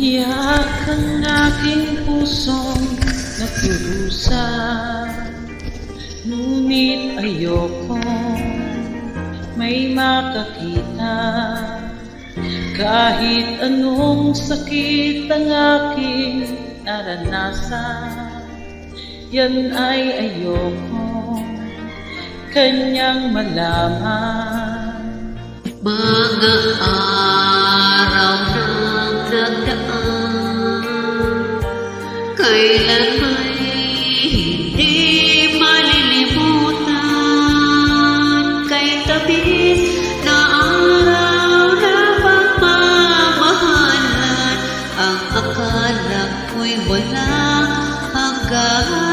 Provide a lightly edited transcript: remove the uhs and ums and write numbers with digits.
Umiyak ang aking pusong nagdurusa, ngunit ayokong may makakita. Kahit anong sakit ang aking naranasan, yan ay ayokong kanyang malaman. Mga araw na nagdaan, kailan may hindi malilimutan. Kay tabis na araw na pagmamahalan, ang akala ko'y walang hanggan.